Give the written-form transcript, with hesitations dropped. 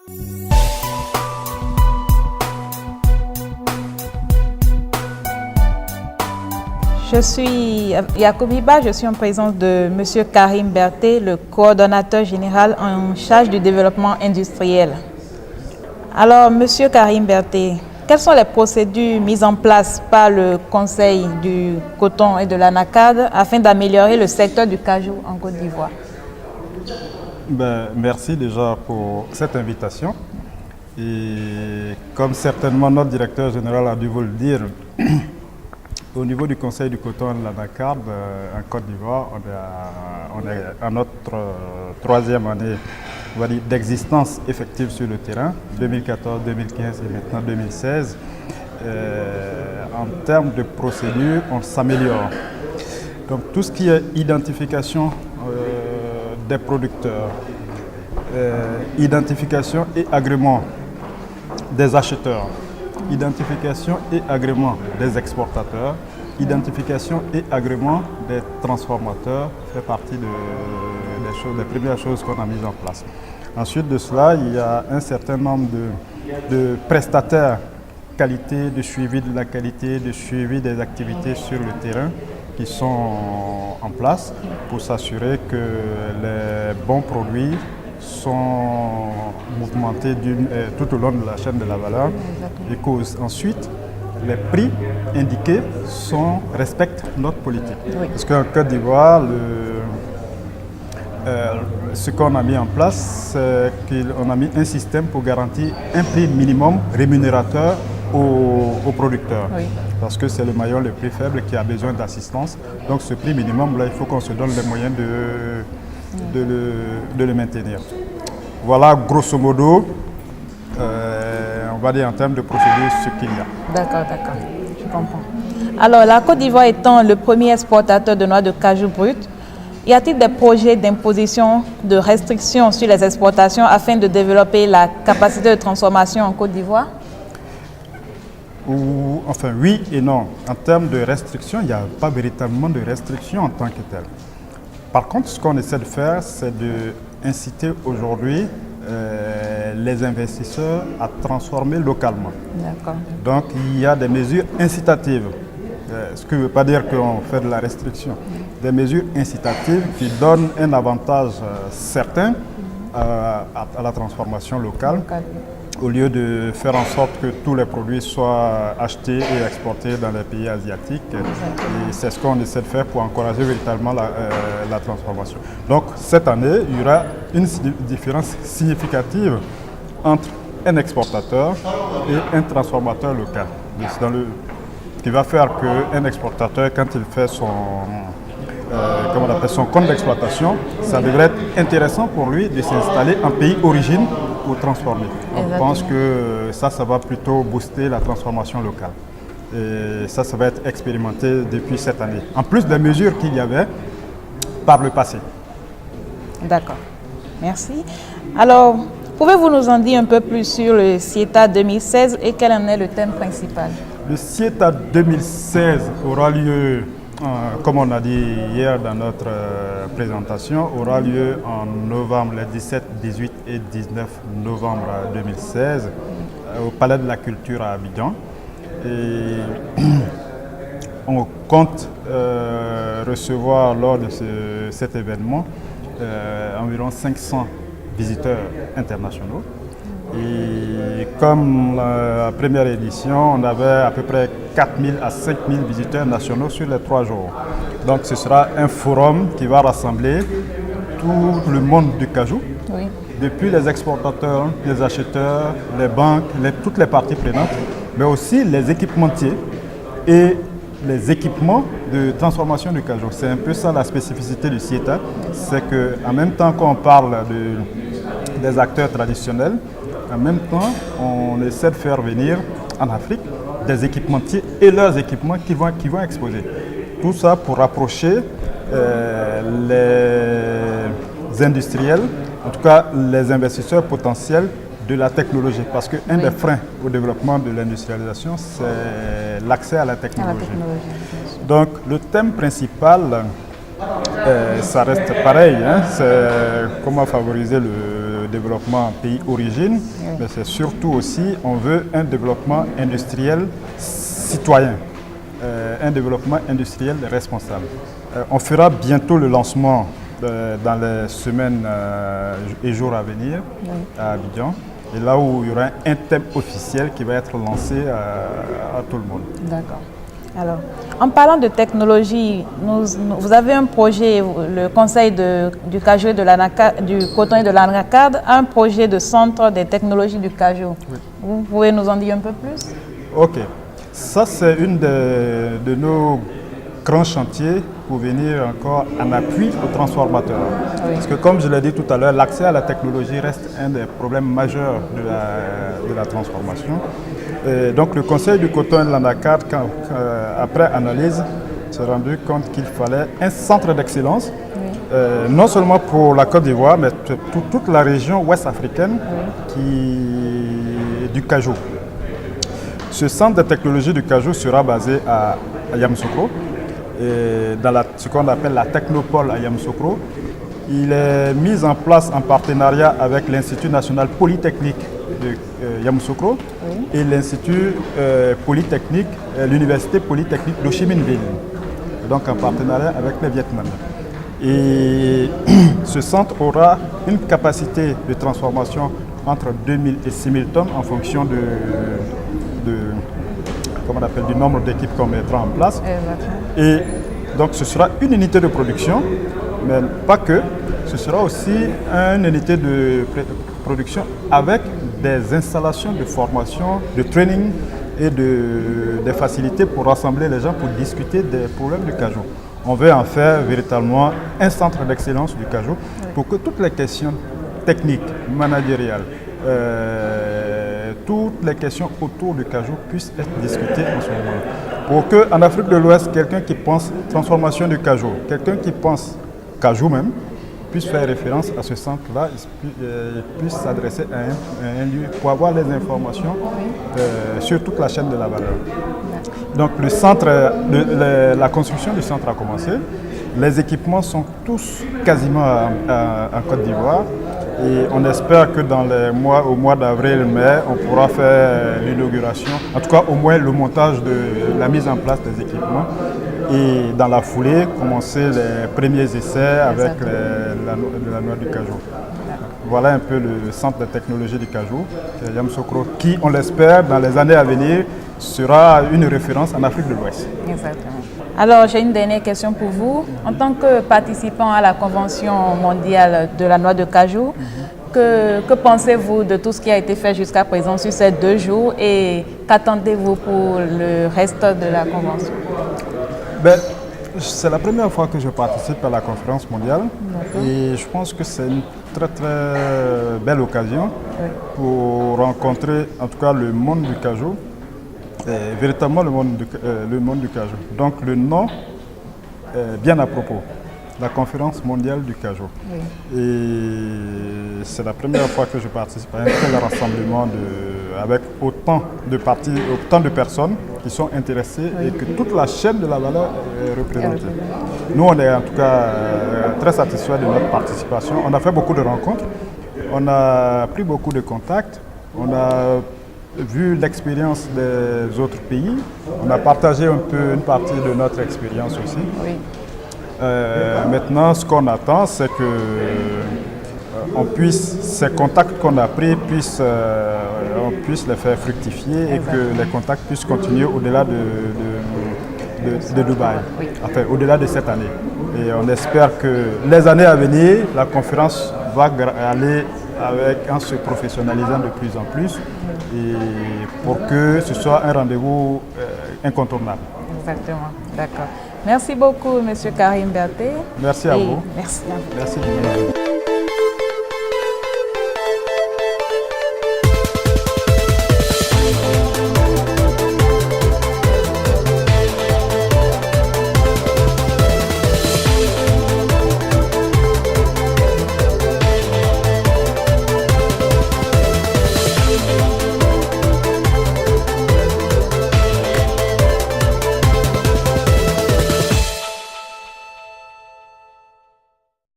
Je suis Yacobiba, je suis en présence de M. Karim Berté, le coordonnateur général en charge du développement industriel. Alors, M. Karim Berté, quelles sont les procédures mises en place par le Conseil du coton et de l'anacarde afin d'améliorer le secteur du cajou en Côte d'Ivoire? Merci déjà pour cette invitation. Et comme certainement notre directeur général a dû vous le dire, au niveau du Conseil du coton et de l'anacarde en Côte d'Ivoire, on est à notre troisième année d'existence effective sur le terrain, 2014, 2015 et maintenant 2016. En termes de procédure, on s'améliore. Donc tout ce qui est identification des producteurs, identification et agrément des acheteurs, identification et agrément des exportateurs, identification et agrément des transformateurs fait partie des premières choses qu'on a mises en place. Ensuite de cela, il y a un certain nombre de prestataires qualité, de suivi de la qualité, de suivi des activités sur le terrain qui sont en place pour s'assurer que les bons produits sont mouvementés tout au long de la chaîne de la valeur et qu'ensuite les prix indiqués respectent notre politique. Oui. Parce qu'en Côte d'Ivoire, ce qu'on a mis en place, c'est qu'on a mis un système pour garantir un prix minimum rémunérateur aux producteurs. Oui. Parce que c'est le maillon le plus faible qui a besoin d'assistance. Donc ce prix minimum, là, il faut qu'on se donne les moyens de le maintenir. Voilà grosso modo, on va dire en termes de procédure, ce qu'il y a. D'accord, je comprends. Alors la Côte d'Ivoire étant le premier exportateur de noix de cajou brut, y a-t-il des projets d'imposition, de restrictions sur les exportations afin de développer la capacité de transformation en Côte d'Ivoire? Enfin oui et non. En termes de restrictions, il n'y a pas véritablement de restrictions en tant que telles. Par contre, ce qu'on essaie de faire, c'est d'inciter aujourd'hui les investisseurs à transformer localement. D'accord. Donc il y a des mesures incitatives. Ce qui ne veut pas dire qu'on fait de la restriction. Des mesures incitatives qui donnent un avantage certain à la transformation locale. Au lieu de faire en sorte que tous les produits soient achetés et exportés dans les pays asiatiques. Et c'est ce qu'on essaie de faire pour encourager véritablement la transformation. Donc cette année, il y aura une différence significative entre un exportateur et un transformateur local. Qui va faire qu'un exportateur, quand il fait son compte d'exploitation, ça devrait être intéressant pour lui de s'installer en pays origine pour transformer. On pense que ça va plutôt booster la transformation locale. Et ça va être expérimenté depuis cette année. En plus des mesures qu'il y avait par le passé. D'accord. Merci. Alors, pouvez-vous nous en dire un peu plus sur le CIETA 2016 et quel en est le thème principal? Le CIETA 2016 aura lieu, comme on a dit hier dans notre présentation, aura lieu en novembre, les 17, 18 et 19 novembre 2016 au Palais de la Culture à Abidjan. Et on compte recevoir lors de cet événement environ 500 visiteurs internationaux. Et comme la première édition, on avait à peu près 4 000 à 5 000 visiteurs nationaux sur les 3 jours. Donc ce sera un forum qui va rassembler tout le monde du cajou, oui. Depuis les exportateurs, les acheteurs, les banques, toutes les parties prenantes, mais aussi les équipementiers et les équipements de transformation du cajou. C'est un peu ça la spécificité du CIETA, c'est qu'en même temps qu'on parle des acteurs traditionnels, en même temps, on essaie de faire venir en Afrique des équipementiers et leurs équipements qui vont exposer. Tout ça pour rapprocher les industriels, en tout cas les investisseurs potentiels de la technologie. Parce qu'un des freins au développement de l'industrialisation, c'est l'accès à la technologie. Donc le thème principal, ça reste pareil, hein, c'est comment favoriser le développement pays origine, mais c'est surtout aussi, on veut un développement industriel citoyen, un développement industriel responsable. On fera bientôt le lancement dans les semaines et jours à venir à Abidjan. Et là où il y aura un thème officiel qui va être lancé à tout le monde. D'accord. Alors, en parlant de technologie, vous avez un projet, le Conseil du cajou et du coton et de l'anacarde, un projet de centre des technologies du cajou. Oui. Vous pouvez nous en dire un peu plus? Ok. Ça, c'est une de nos grands chantiers pour venir encore en appui aux transformateurs. Oui. Parce que comme je l'ai dit tout à l'heure, l'accès à la technologie reste un des problèmes majeurs de la transformation. Et donc le Conseil du coton et de l'anacarde, après analyse, s'est rendu compte qu'il fallait un centre d'excellence, non seulement pour la Côte d'Ivoire, mais pour toute la région ouest africaine du cajou. Ce centre de technologie du cajou sera basé à Yamoussoukro, dans ce qu'on appelle la technopole à Yamoussoukro. Il est mis en place en partenariat avec l'Institut national polytechnique de Yamoussoukro et l'Institut polytechnique, l'Université polytechnique d'Ho Chi Minh Ville, donc en partenariat avec les Vietnamiens. Et ce centre aura une capacité de transformation entre 2000 et 6000 tonnes en fonction comment on appelle, du nombre d'équipes qu'on mettra en place. Et donc ce sera une unité de production, mais pas que, ce sera aussi une unité de production avec des installations de formation, de training et des facilités pour rassembler les gens pour discuter des problèmes du cajou. On veut en faire véritablement un centre d'excellence du cajou pour que toutes les questions techniques, managériales, toutes les questions autour du cajou puissent être discutées en ce moment. Pour qu'en Afrique de l'Ouest, quelqu'un qui pense transformation du cajou, quelqu'un qui pense cajou même, puisse faire référence à ce centre-là, puisse s'adresser à un lieu pour avoir les informations sur toute la chaîne de la valeur. Donc le centre, la construction du centre a commencé. Les équipements sont tous quasiment en Côte d'Ivoire. Et on espère que au mois d'avril-mai, on pourra faire l'inauguration, en tout cas au moins le montage de la mise en place des équipements. Et dans la foulée, commencer les premiers essais avec la noix du cajou. Voilà un peu le centre de technologie du cajou, Yamoussoukro, qui, on l'espère, dans les années à venir, sera une référence en Afrique de l'Ouest. Exactement. Alors, j'ai une dernière question pour vous. En tant que participant à la Convention mondiale de la noix de cajou, que pensez-vous de tout ce qui a été fait jusqu'à présent sur ces 2 jours et qu'attendez-vous pour le reste de la Convention? C'est la première fois que je participe à la conférence mondiale et je pense que c'est une très très belle occasion pour rencontrer en tout cas le monde du cajou, véritablement le monde du cajou. Donc le nom est bien à propos, la conférence mondiale du cajou. Et c'est la première fois que je participe à un tel rassemblement avec autant de personnes qui sont intéressées et que toute la chaîne de la valeur est représentée. Nous, on est en tout cas très satisfaits de notre participation. On a fait beaucoup de rencontres, on a pris beaucoup de contacts, on a vu l'expérience des autres pays, on a partagé un peu une partie de notre expérience aussi. Maintenant, ce qu'on attend, c'est que ces contacts qu'on a pris, on puisse les faire fructifier et que les contacts puissent continuer au-delà de Dubaï, enfin au-delà de cette année. Et on espère que les années à venir, la conférence va aller en se professionnalisant de plus en plus et pour que ce soit un rendez-vous incontournable. Exactement, d'accord. Merci beaucoup, M. Karim Berté. Merci à vous. Merci à vous. Merci.